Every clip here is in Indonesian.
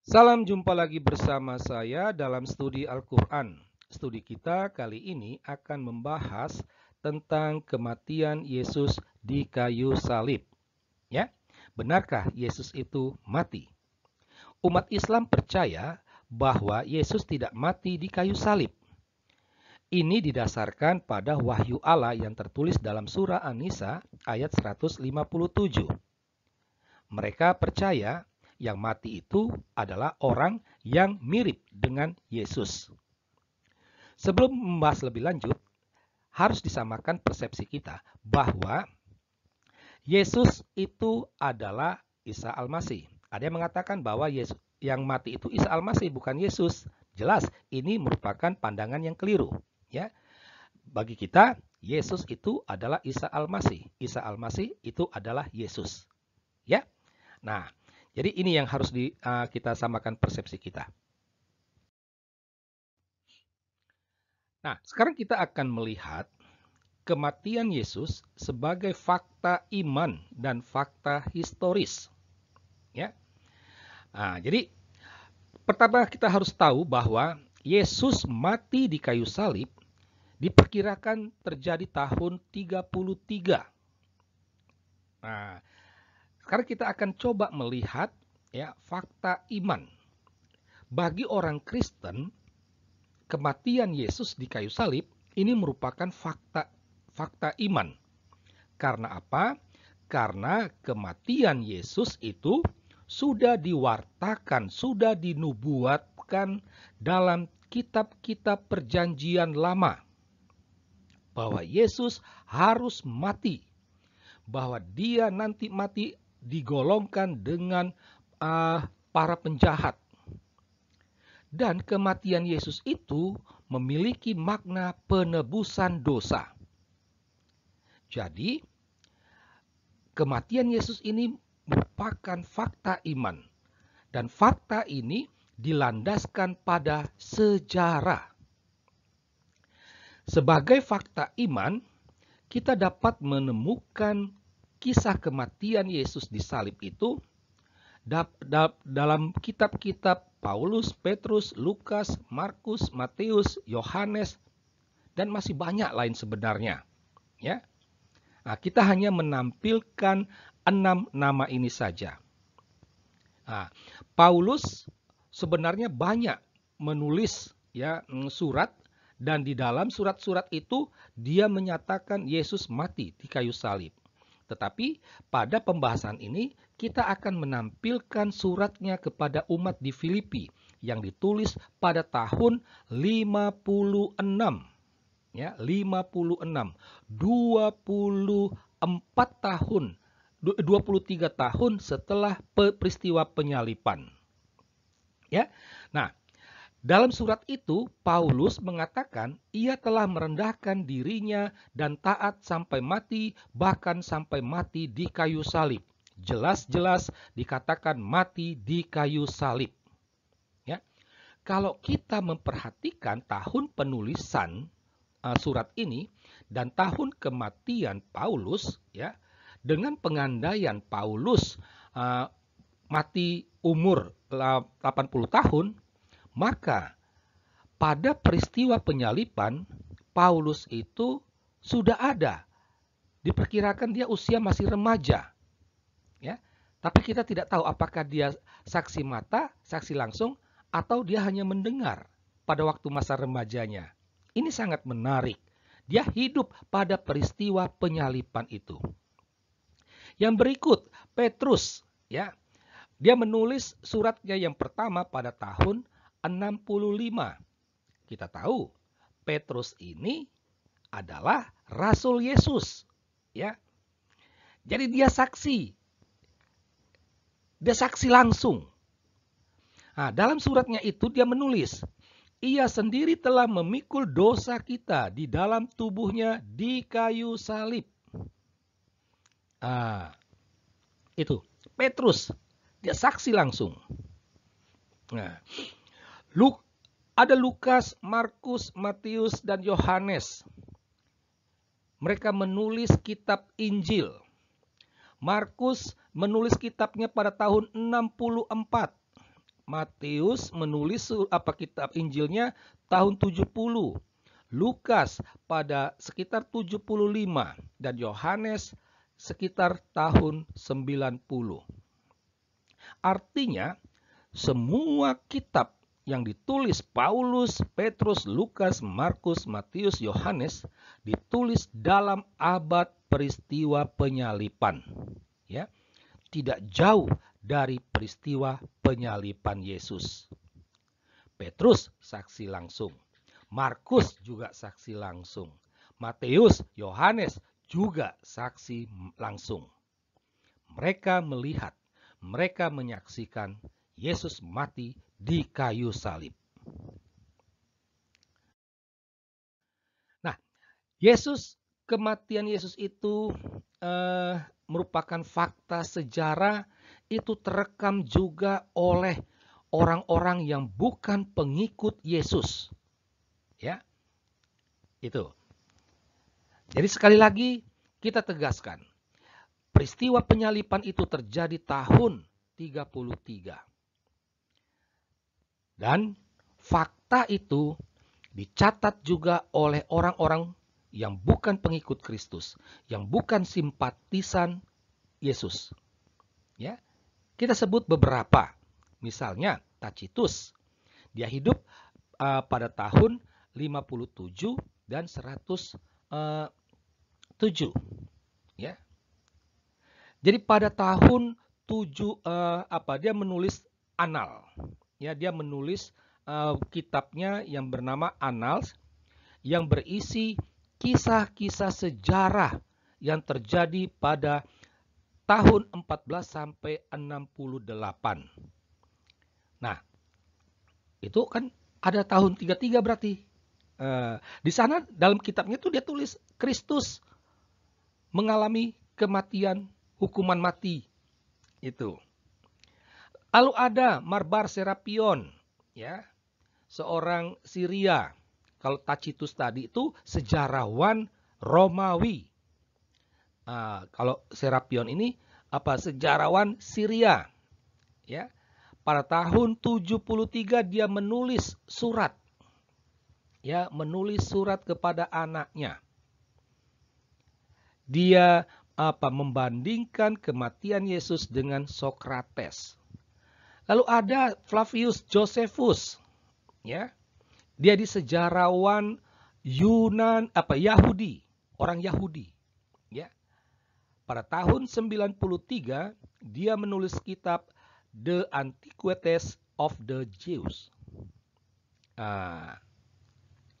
Salam jumpa lagi bersama saya dalam studi Al-Quran. Studi kita kali ini akan membahas tentang kematian Yesus di kayu salib. Ya, benarkah Yesus itu mati? Umat Islam percaya bahwa Yesus tidak mati di kayu salib. Ini didasarkan pada wahyu Allah yang tertulis dalam surah An-Nisa ayat 157. Mereka percaya yang mati itu adalah orang yang mirip dengan Yesus. Sebelum membahas lebih lanjut, harus disamakan persepsi kita bahwa Yesus itu adalah Isa Al-Masih. Ada yang mengatakan bahwa Yesus yang mati itu Isa Al-Masih, bukan Yesus. Jelas, ini merupakan pandangan yang keliru. Ya, bagi kita, Yesus itu adalah Isa Al-Masih. Isa Al-Masih itu adalah Yesus. Ya, nah, jadi ini yang harus kita samakan persepsi kita. Nah, sekarang kita akan melihat kematian Yesus sebagai fakta iman dan fakta historis. Ya. Nah, jadi pertama kita harus tahu bahwa Yesus mati di kayu salib diperkirakan terjadi tahun 33. Nah, sekarang kita akan coba melihat ya fakta iman. Bagi orang Kristen, kematian Yesus di kayu salib ini merupakan fakta iman. Karena apa? Karena kematian Yesus itu sudah diwartakan, sudah dinubuatkan dalam kitab-kitab perjanjian lama. Bahwa Yesus harus mati. Bahwa dia nanti mati digolongkan dengan para penjahat. Dan kematian Yesus itu memiliki makna penebusan dosa. Jadi, kematian Yesus ini merupakan fakta iman. Dan fakta ini dilandaskan pada sejarah. Sebagai fakta iman, kita dapat menemukan kisah kematian Yesus di salib itu dalam kitab-kitab Paulus, Petrus, Lukas, Markus, Matius, Yohanes, dan masih banyak lain sebenarnya. Ya, nah, kita hanya menampilkan 6 nama ini saja. Nah, Paulus sebenarnya banyak menulis ya surat, dan di dalam surat-surat itu dia menyatakan Yesus mati di kayu salib. Tetapi pada pembahasan ini kita akan menampilkan suratnya kepada umat di Filipi yang ditulis pada tahun 56. Ya, 56. 24 tahun 23 tahun setelah peristiwa penyaliban. Ya. Nah, dalam surat itu, Paulus mengatakan ia telah merendahkan dirinya dan taat sampai mati, bahkan sampai mati di kayu salib. Jelas-jelas dikatakan mati di kayu salib. Ya. Kalau kita memperhatikan tahun penulisan surat ini dan tahun kematian Paulus, ya, dengan pengandaian Paulus mati umur 80 tahun, maka pada peristiwa penyaliban, Paulus itu sudah ada. Diperkirakan dia usia masih remaja. Ya. Tapi kita tidak tahu apakah dia saksi mata, saksi langsung, atau dia hanya mendengar pada waktu masa remajanya. Ini sangat menarik. Dia hidup pada peristiwa penyaliban itu. Yang berikut, Petrus, ya. Dia menulis suratnya yang pertama pada tahun 65. Kita tahu Petrus ini adalah Rasul Yesus, ya. Jadi dia saksi. Dia saksi langsung. Nah, dalam suratnya itu dia menulis, ia sendiri telah memikul dosa kita di dalam tubuhnya di kayu salib. Itu Petrus, dia saksi langsung. Nah, ada Lukas, Markus, Matius, dan Yohanes. Mereka menulis kitab Injil. Markus menulis kitabnya pada tahun 64. Matius menulis kitab Injilnya tahun 70. Lukas pada sekitar 75 dan Yohanes sekitar tahun 90. Artinya, semua kitab yang ditulis Paulus, Petrus, Lukas, Markus, Matius, Yohanes ditulis dalam abad peristiwa penyalipan. Ya, tidak jauh dari peristiwa penyalipan Yesus. Petrus saksi langsung. Markus juga saksi langsung. Matius, Yohanes juga saksi langsung. Mereka melihat, mereka menyaksikan Yesus mati di kayu salib. Nah, kematian Yesus itu merupakan fakta sejarah, itu terekam juga oleh orang-orang yang bukan pengikut Yesus. Ya, itu. Jadi sekali lagi kita tegaskan, peristiwa penyalipan itu terjadi tahun 33. Dan fakta itu dicatat juga oleh orang-orang yang bukan pengikut Kristus, yang bukan simpatisan Yesus. Ya, kita sebut beberapa. Misalnya Tacitus. Dia hidup pada tahun 57 dan 107. Ya. Jadi pada tahun 7 dia menulis Annals. Ya, dia menulis kitabnya yang bernama Annals yang berisi kisah-kisah sejarah yang terjadi pada tahun 14 sampai 68. Nah, itu kan ada tahun 33 berarti. Di sana dalam kitabnya tuh dia tulis Kristus mengalami kematian, hukuman mati. Itu. Lalu ada Marbar Serapion, ya, seorang Syria. Kalau Tacitus tadi itu sejarawan Romawi. Kalau Serapion ini sejarawan Syria. Ya. Pada tahun 73 dia menulis surat. Ya, menulis surat kepada anaknya. Dia membandingkan kematian Yesus dengan Sokrates. Lalu ada Flavius Josephus, ya. Dia di sejarawan Yahudi, orang Yahudi, ya. Pada tahun 93 dia menulis kitab The Antiquities of the Jews.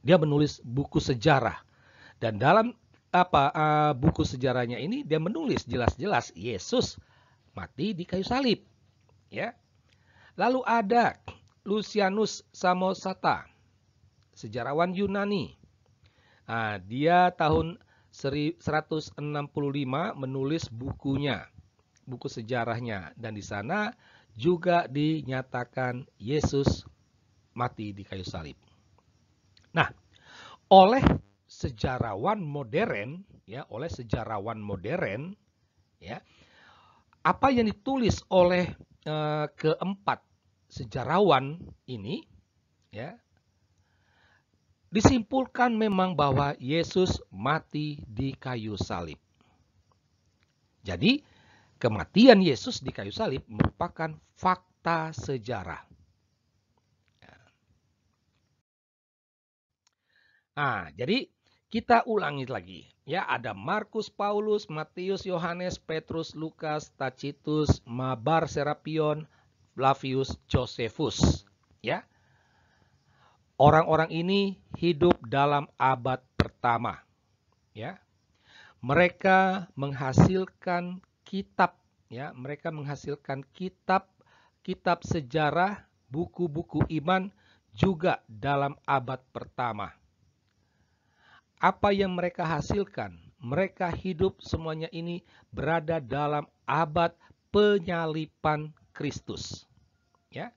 Dia menulis buku sejarah dan dalam buku sejarahnya ini dia menulis jelas-jelas Yesus mati di kayu salib, ya. Lalu ada Lucianus Samosata, sejarawan Yunani. Dia tahun 165 menulis bukunya, buku sejarahnya, dan di sana juga dinyatakan Yesus mati di kayu salib. Nah, oleh sejarawan modern, ya, apa yang ditulis oleh keempat sejarawan ini, ya, disimpulkan memang bahwa Yesus mati di kayu salib. Jadi, kematian Yesus di kayu salib merupakan fakta sejarah. Jadi kita ulangi lagi. Ya, ada Markus, Paulus, Matius, Yohanes, Petrus, Lukas, Tacitus, Marbar Serapion, Flavius Josephus. Ya. Orang-orang ini hidup dalam abad pertama. Ya. Mereka menghasilkan kitab, ya, mereka menghasilkan kitab sejarah, buku-buku iman juga dalam abad pertama. Apa yang mereka hasilkan? Mereka hidup semuanya ini berada dalam abad penyalipan Kristus. Ya.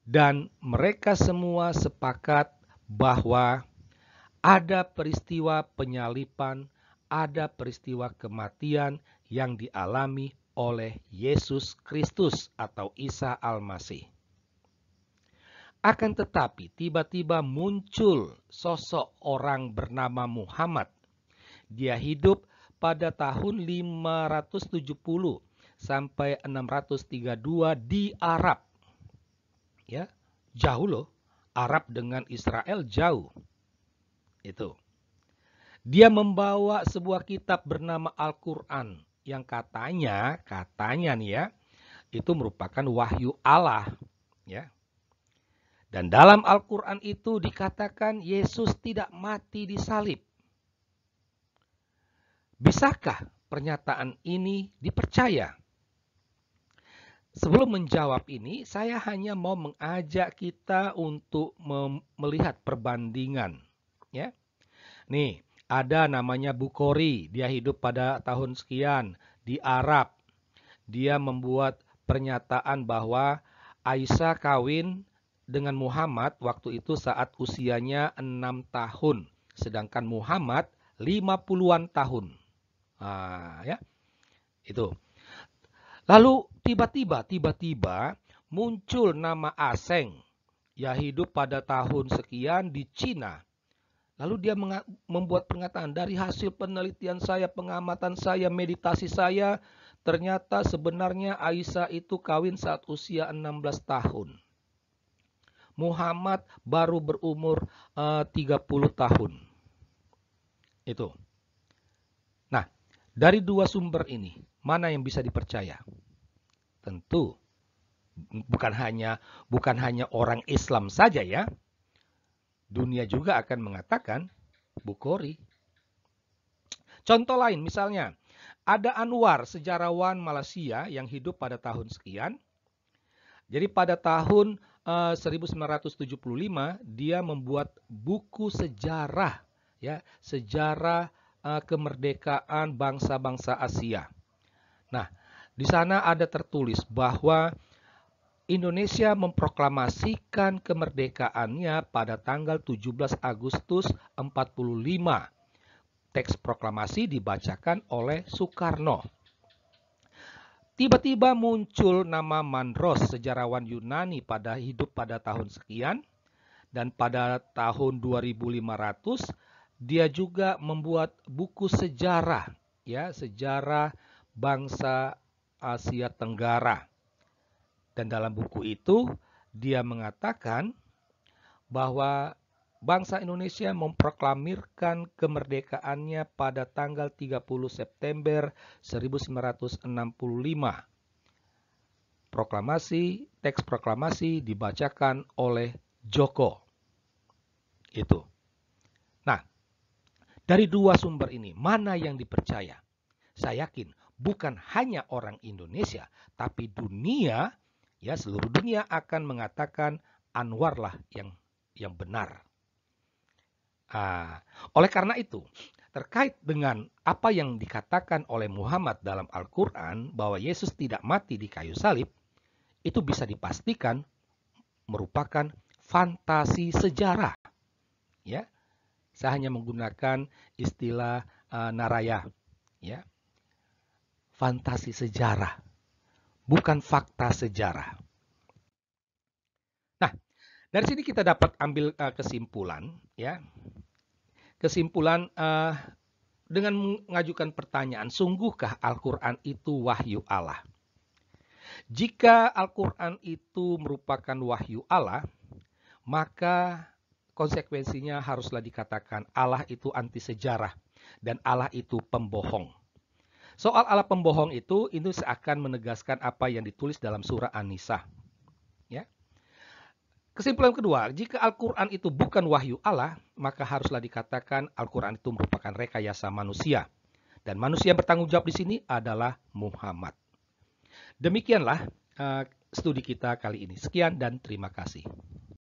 Dan mereka semua sepakat bahwa ada peristiwa penyalipan, ada peristiwa kematian yang dialami oleh Yesus Kristus atau Isa Al-Masih. Akan tetapi tiba-tiba muncul sosok orang bernama Muhammad. Dia hidup pada tahun 570 sampai 632 di Arab. Ya, jauh loh. Arab dengan Israel jauh. Itu. Dia membawa sebuah kitab bernama Al-Qur'an yang katanya nih ya, itu merupakan wahyu Allah, ya. Dan dalam Al-Qur'an itu dikatakan Yesus tidak mati di salib. Bisakah pernyataan ini dipercaya? Sebelum menjawab ini, saya hanya mau mengajak kita untuk melihat perbandingan, ya. Nih, ada namanya Bukhari, dia hidup pada tahun sekian di Arab. Dia membuat pernyataan bahwa Aisyah kawin dengan Muhammad waktu itu saat usianya 6 tahun. Sedangkan Muhammad 50-an tahun. Ya, itu. Lalu tiba-tiba muncul nama asing. Ya hidup pada tahun sekian di Cina. Lalu dia membuat pernyataan, dari hasil penelitian saya, pengamatan saya, meditasi saya, ternyata sebenarnya Aisyah itu kawin saat usia 16 tahun. Muhammad baru berumur 30 tahun. Itu. Nah, dari dua sumber ini, mana yang bisa dipercaya? Tentu bukan hanya orang Islam saja ya. Dunia juga akan mengatakan Bukhari. Contoh lain misalnya, ada Anwar, sejarawan Malaysia yang hidup pada tahun sekian. Jadi pada tahun 1975 dia membuat buku sejarah, ya, sejarah kemerdekaan bangsa-bangsa Asia. Nah, di sana ada tertulis bahwa Indonesia memproklamasikan kemerdekaannya pada tanggal 17 Agustus 45. Teks proklamasi dibacakan oleh Soekarno. Tiba-tiba muncul nama Mandros, sejarawan Yunani hidup pada tahun sekian. Dan pada tahun 2500 dia juga membuat buku sejarah, ya, sejarah bangsa Asia Tenggara. Dan dalam buku itu dia mengatakan bahwa bangsa Indonesia memproklamirkan kemerdekaannya pada tanggal 30 September 1965. Teks proklamasi dibacakan oleh Joko. Itu. Nah, dari dua sumber ini, mana yang dipercaya? Saya yakin bukan hanya orang Indonesia, tapi dunia, ya seluruh dunia akan mengatakan Anwar lah yang benar. Oleh karena itu, terkait dengan apa yang dikatakan oleh Muhammad dalam Al-Quran bahwa Yesus tidak mati di kayu salib, itu bisa dipastikan merupakan fantasi sejarah. Ya, saya hanya menggunakan istilah naraya, ya, fantasi sejarah, bukan fakta sejarah. Nah, dari sini kita dapat ambil kesimpulan, ya. Kesimpulan dengan mengajukan pertanyaan, sungguhkah Al-Quran itu wahyu Allah? Jika Al-Quran itu merupakan wahyu Allah, maka konsekuensinya haruslah dikatakan Allah itu anti sejarah dan Allah itu pembohong. Soal Allah pembohong itu seakan menegaskan apa yang ditulis dalam surah An-Nisa. Ya. Kesimpulan kedua, jika Al-Quran itu bukan wahyu Allah, maka haruslah dikatakan Al-Quran itu merupakan rekayasa manusia. Dan manusia yang bertanggung jawab di sini adalah Muhammad. Demikianlah studi kita kali ini. Sekian dan terima kasih.